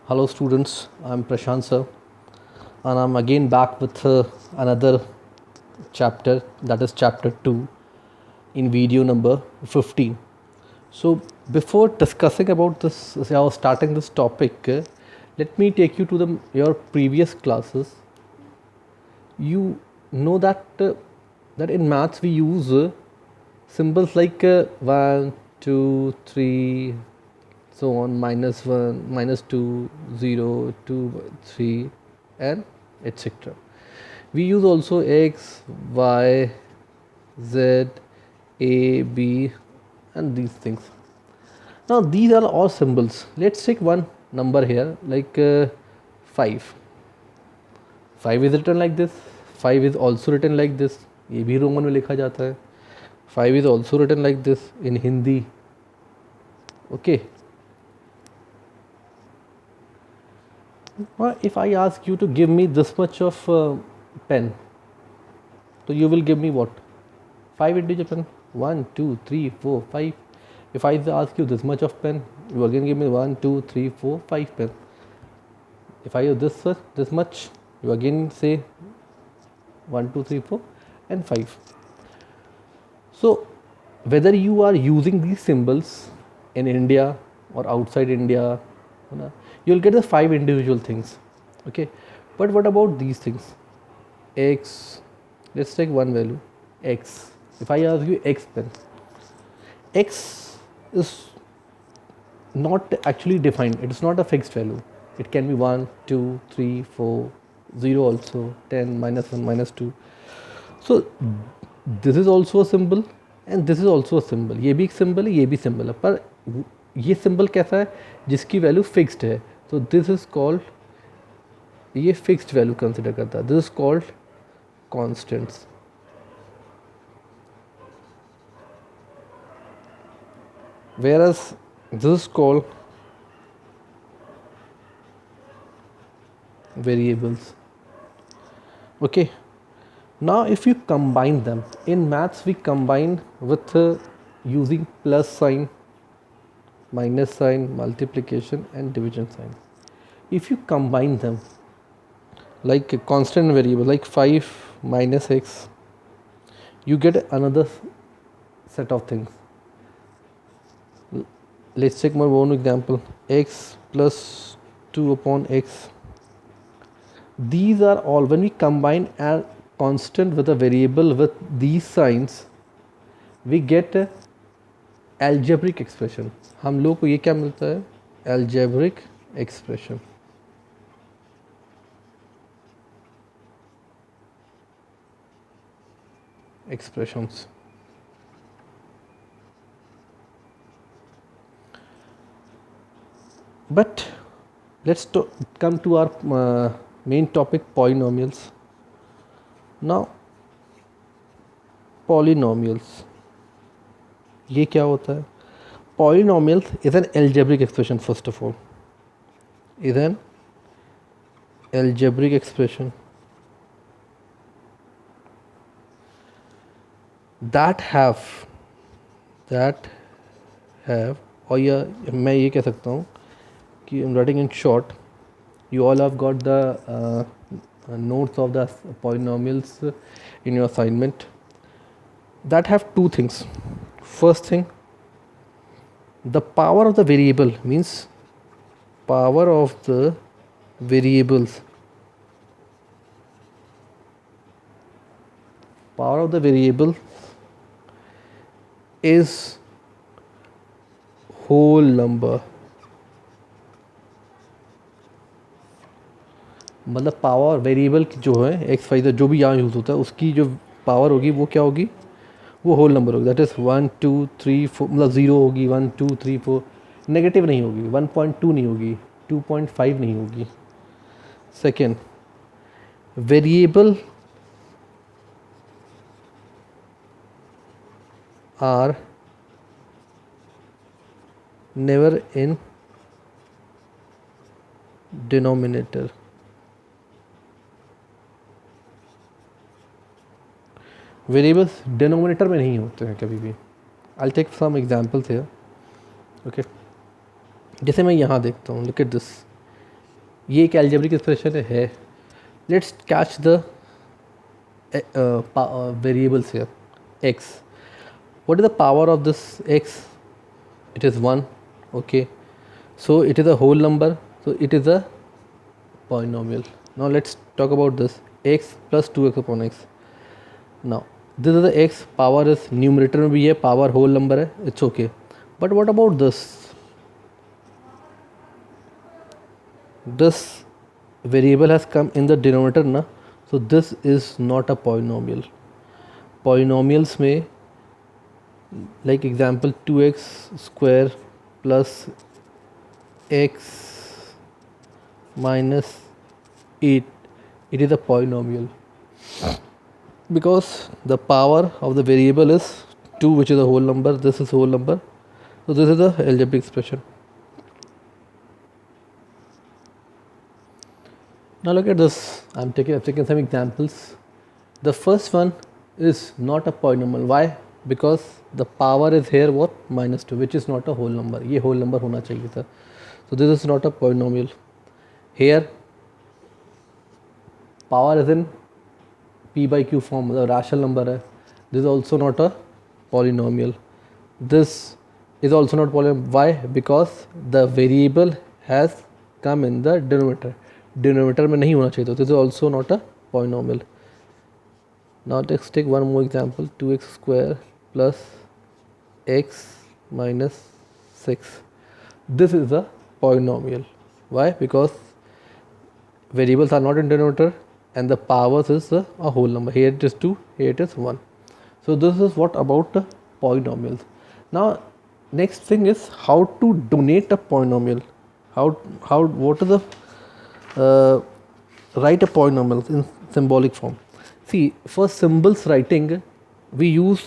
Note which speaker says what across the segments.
Speaker 1: Hello students, I'm Prashant sir, and I'm again back with another chapter, that is chapter 2 in video number 15. So before discussing about this or starting this topic, let me take you to your previous classes. You know that in maths we use symbols like 1, 2, 3, so on, -1, -2, 0, 2, 3, and etc. We use also x, y, z, a, b, and these things. Now these are all symbols. Let's take one number here like 5. 5 is written like this. 5 is also written like this. ये भी Roman में लिखा जाता है. 5 is also written like this in Hindi. Okay. If I ask you to give me this much of pen, so you will give me what? 5 integer pen. 1, 2, 3, 4, 5. If I ask you this much of pen, you again give me 1, 2, 3, 4, 5 pen. If I use this much, you again say 1, 2, 3, 4 and 5. So whether you are using these symbols in India or outside India, you'll get the 5 individual things. Okay, but what about these things? X, let's take one value, x. If I ask you x pen, x is not actually defined. It is not a fixed value. It can be 1, 2, 3, 4, 0 also, 10, -1, -2. So this is also a symbol and this is also a symbol. ये भी एक symbol है, ये भी symbol है, पर ये symbol कैसा है जिसकी value fixed है. So this is called, ये fixed value consider करता है. This is called constants. Whereas this is called variables. Okay. Now if you combine them, in maths we combine with using plus sign, minus sign, multiplication and division sign. If you combine them like a constant variable like 5 minus x, you get another set of things. Let's take my own example, x plus 2 upon x. These are all, when we combine a constant with a variable with these signs, we get a algebraic expression. हम लोग को ये क्या मिलता है? Algebraic expression. Expressions. But let's come to our main topic, polynomials. Now polynomials, ये क्या होता है? Polynomials is an algebraic expression. First of all, is an algebraic expression that have और या मैं ये कह सकता हूँ कि I'm writing in short, you all have got the notes of the polynomials in your assignment, that have two things. First thing, the power of the variable, means power of the variables. Power of the variable is whole number. मतलब power variable जो है x Y जो भी यहाँ use होता है उसकी जो पावर होगी वो क्या होगी? वो होल नंबर होगी. दैट इज़ 1, 2, 3, 4, मतलब 0 होगी, 1, 2, 3, 4. नेगेटिव नहीं होगी, 1.2 नहीं होगी, 2.5 नहीं होगी. Second, variable are never in denominator. Variables denominator में नहीं होते हैं कभी भी. I take some examples here. Okay, जैसे मैं यहाँ देखता हूँ, लुक एट दिस, ये एक एल्जेब्रिक एक्सप्रेशन है. Let's catch the variables here. X, what is the power of this x? It is 1. Okay, so it is a whole number, so it is a polynomial. Now let's talk about this. X plus 2x upon x. Now this is the x, power is numerator में भी है, power whole number है, it's okay. But what about this? This variable has come in the denominator ना, so this is not a polynomial. Polynomials में like example 2x square plus x minus 8, it is a polynomial because the power of the variable is 2, which is a whole number, this is whole number, so this is the algebraic expression. Now look at this. I've taken some examples. The first one is not a polynomial. Why? Because the power is here what? -2, which is not a whole number. ये whole number होना चाहिए था. So this is not a polynomial. Here power is in p by q form, the rational number है. This is also not a polynomial. This is also not polynomial. Why? Because the variable has come in the denominator. Denominator में नहीं होना चाहिए. So this is also not a polynomial. Now let's take one more example. 2x square plus x minus 6. This is a polynomial. Why? Because variables are not in denominator and the powers is a whole number. Here it is 2, here it is 1. So this is what about the polynomials. Now next thing is how to donate a polynomial. What is the write a polynomial in symbolic form. See, for symbols writing we use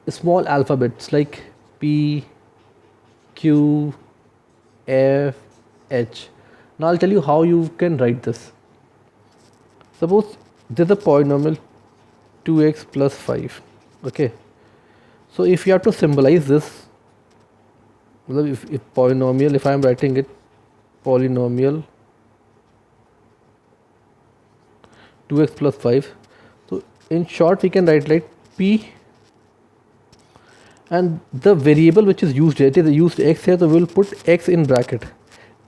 Speaker 1: small alphabets like P, Q, F, H. Now I'll tell you how you can write this. Suppose this is a polynomial 2x plus 5. Okay, so if you have to symbolize this, if polynomial, if I am writing it polynomial 2x plus 5, so in short we can write like p, and the variable which is used here, it is used x here, so we will put x in bracket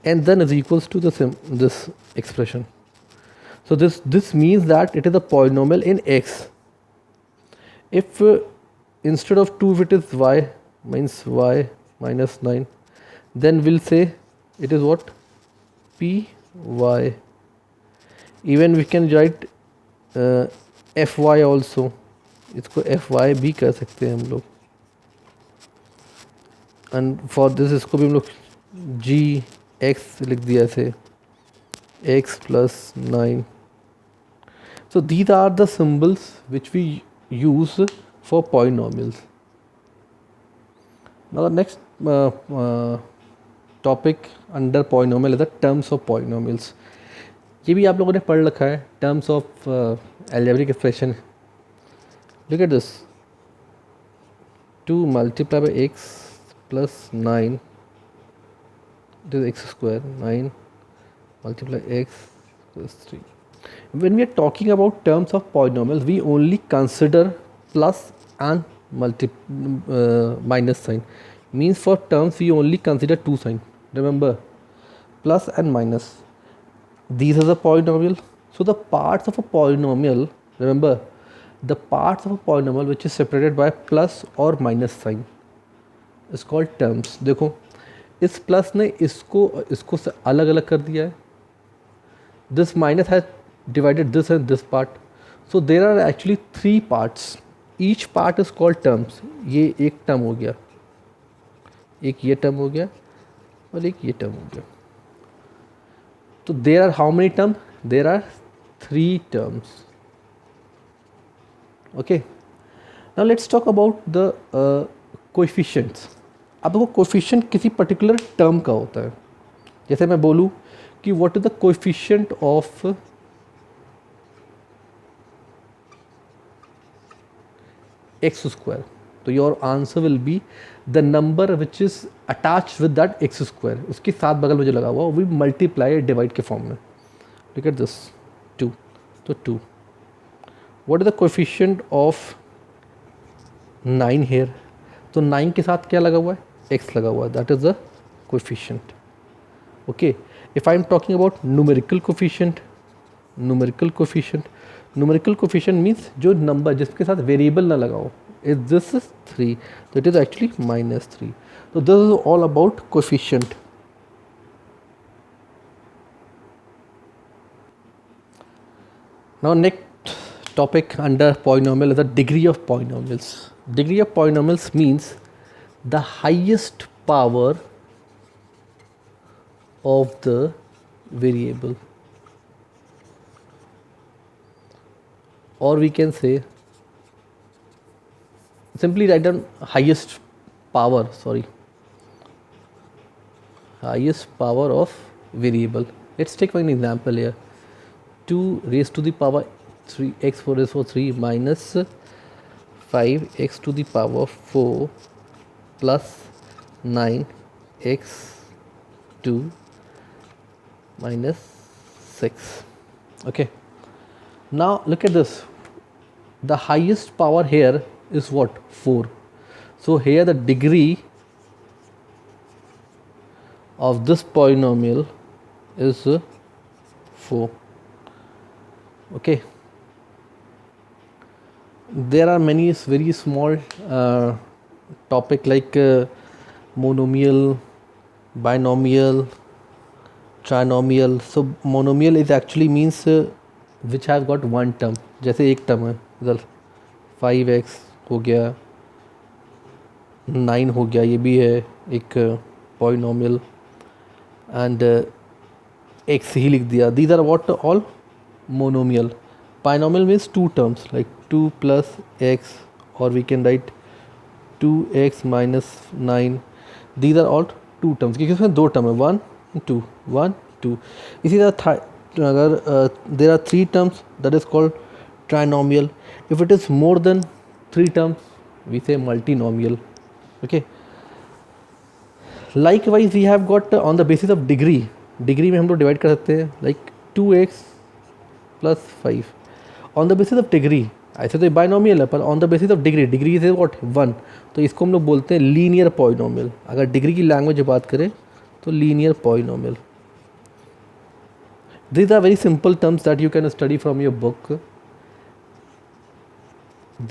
Speaker 1: and then is equals to this expression. So this means that it is a polynomial in x. If instead of 2 if it is y, means y minus 9, then we'll say it is what? Py. Even we can write fy also, इसको fy भी कर सकते हैं हम लोग, and for this इसको भी हम लोग gx लिख दिया ऐसे, x plus 9. So these are the symbols which we use for polynomials. Now the next topic under polynomial is the terms of polynomials. ये भी आप लोगों ने पढ़ रखा है, terms of algebraic expression. Look at this. 2 multiplied by x plus 9, it is x square. 9 multiply x plus 3. When we are talking about terms of polynomials, we only consider plus and minus sign. Means for terms we only consider two signs. Remember, plus and minus. These are the polynomial. So the parts of a polynomial, remember, the parts of a polynomial which is separated by plus or minus sign is called terms. देखो, इस plus ने इसको से अलग अलग कर दिया है. This minus has divided this and this part. So there are actually three parts. Each part is called terms. ये एक term हो गया, एक ये term हो गया और एक ये term हो गया. So there are how many terms? There are 3 terms. Okay. Now let's talk about the coefficients. अब वो coefficient किसी particular term का होता है. जैसे मैं बोलूँ कि what is the coefficient of x square. तो your answer will be the number which is attach with that x square, उसके साथ बगल में जो लगा हुआ वो मल्टीप्लाई डिवाइड के फॉर्म में. Look at this 2. तो 2. What is the coefficient of 9 here? तो 9 के साथ क्या लगा हुआ है? x लगा हुआ है, that is the coefficient. Okay, if I am talking about numerical coefficient, numerical coefficient means जो नंबर जिसके साथ वेरिएबल ना लगा हो, इज दिस इज 3, तो इट इज एक्चुअली -3. तो this is all about coefficient. Now next topic under polynomial is the degree of polynomials. Degree of polynomials means the highest power of the variable, or we can say simply write down highest power of variable. Let's take one example here. 2 raised to the power 3 x 4 raised to 3 minus 5 x to the power 4 plus 9 x 2 minus 6. Okay, now look at this. The highest power here is what? 4. So here the degree of this polynomial is 4. Okay, there are many very small topic like monomial, binomial, trinomial. So monomial is actually means which has got one term. जैसे एक term है, इधर 5x हो गया, 9 हो गया, ये भी है एक polynomial, and x ही लिख दिया. These are what all monomial. Binomial means two terms like 2 plus x, or we can write 2x minus 9. These are all two terms क्योंकि इसमें दो टर्म है, 1 2 1 2. इसी तरह अगर there are 3 terms, that is called trinomial. If it is more than 3 terms, we say multinomial. Okay, likewise we have got on the basis of degree में हम लोग डिवाइड कर सकते हैं like 2x plus 5 on the basis of degree. ऐसे तो binomial है, पर on the basis of degree is what 1, तो इसको हम लोग बोलते हैं लीनियर पॉलिनोमियल. अगर डिग्री की लैंग्वेज में बात करें तो linear polynomial. These are very simple terms that you can study from your book.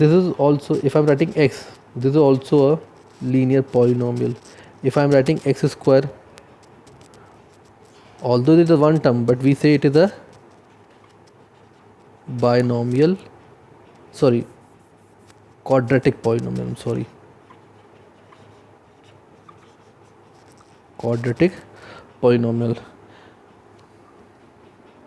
Speaker 1: This is also, if I am writing x, this is also a linear polynomial. If I am writing x square, although it is a one term, but we say it is a binomial, quadratic polynomial. Quadratic polynomial.